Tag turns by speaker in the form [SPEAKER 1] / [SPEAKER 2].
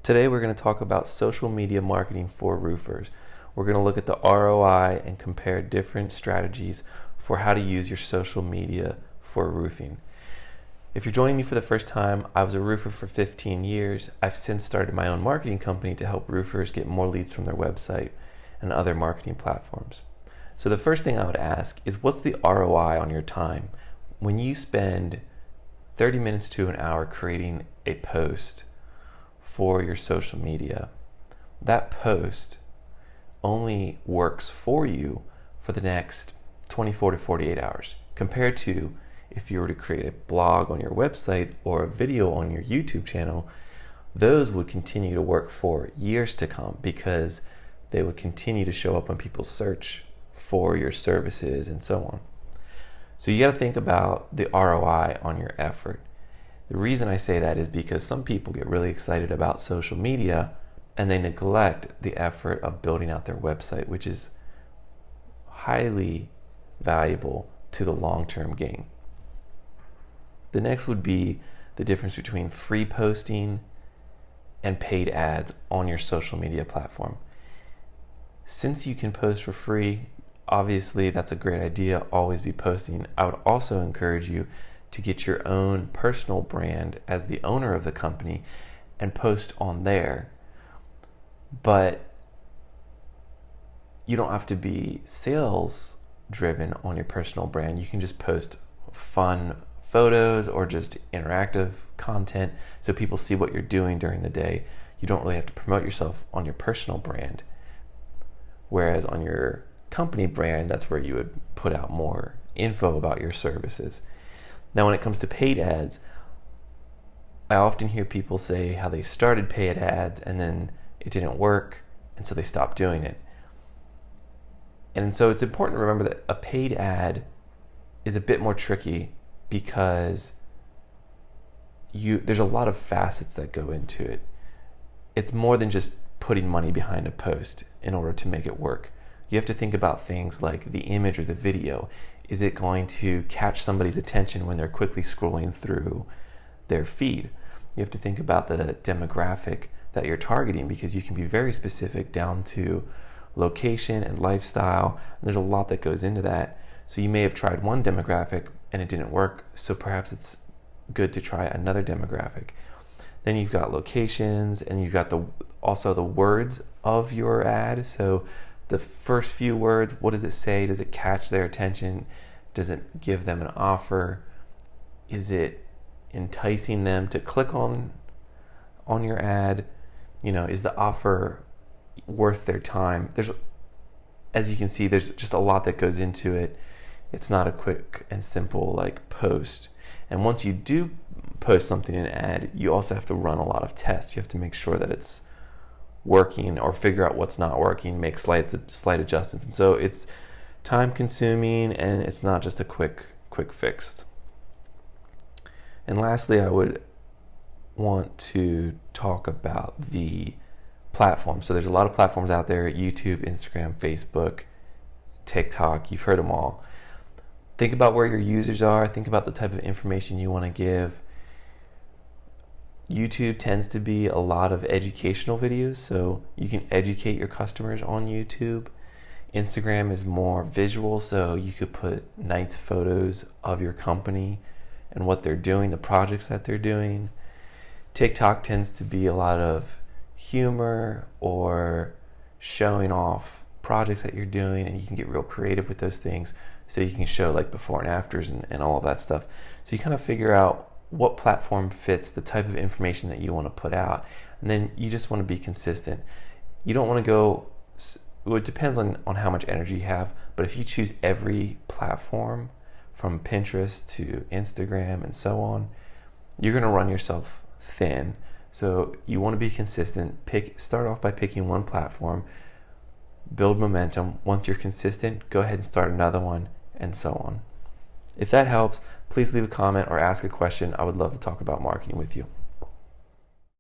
[SPEAKER 1] Today we're going to talk about social media marketing for roofers. We're going to look at the ROI and compare different strategies for how to use your social media for roofing. If you're joining me for the first time, I was a roofer for 15 years. I've since started my own marketing company to help roofers get more leads from their website and other marketing platforms. So the first thing I would ask is, what's the ROI on your time? When you spend 30 minutes to an hour creating a post for your social media, that post only works for you for the next 24 to 48 hours, compared to if you were to create a blog on your website or a video on your YouTube channel. Those would continue to work for years to come because they would continue to show up when people search for your services and so on. So you got to think about the ROI on your effort. The reason I say that is because some people get really excited about social media and they neglect the effort of building out their website, which is highly valuable to the long-term gain. The next would be the difference between free posting and paid ads on your social media platform. Since you can post for free, obviously that's a great idea, always be posting. I would also encourage you to get your own personal brand as the owner of the company and post on there. But you don't have to be sales driven on your personal brand. You can just post fun photos or just interactive content so people see what you're doing during the day. You don't really have to promote yourself on your personal brand. Whereas on your company brand, that's where you would put out more info about your services. Now, when it comes to paid ads, I often hear people say how they started paid ads and then it didn't work, and so they stopped doing it. And so it's important to remember that a paid ad is a bit more tricky because there's a lot of facets that go into it. It's more than just putting money behind a post in order to make it work. You have to think about things like the image or the video. Is it going to catch somebody's attention when they're quickly scrolling through their feed? You have to think about the demographic that you're targeting, because you can be very specific down to location and lifestyle. And there's a lot that goes into that. So you may have tried one demographic and it didn't work, so perhaps it's good to try another demographic. Then you've got locations, and you've got also the words of your ad. So the first few words, what does it say? Does it catch their attention? Does it give them an offer? Is it enticing them to click on your ad? Is the offer worth their time? As you can see, there's just a lot that goes into it. It's not a quick and simple post. And once you do post something in an ad, you also have to run a lot of tests. You have to make sure that it's working, or figure out what's not working, make slight adjustments. And so it's time consuming, and it's not just a quick fix. And lastly, I would want to talk about the platform. So there's a lot of platforms out there: YouTube, Instagram, Facebook, TikTok. You've heard them all. Think about where your users are. Think about the type of information you want to give. YouTube tends to be a lot of educational videos, so you can educate your customers on YouTube. Instagram is more visual, so you could put nice photos of your company and what they're doing, the projects that they're doing. TikTok tends to be a lot of humor or showing off projects that you're doing, and you can get real creative with those things, so you can show before and afters and all of that stuff. So you kind of figure out what platform fits the type of information that you want to put out, and then you just want to be consistent. You don't want to go, it depends on how much energy you have, but if you choose every platform from Pinterest to Instagram and so on, you're going to run yourself thin. So you want to be consistent. Start off by picking one platform, build momentum. Once you're consistent, go ahead and start another one, and so on. If that helps, please leave a comment or ask a question. I would love to talk about marketing with you.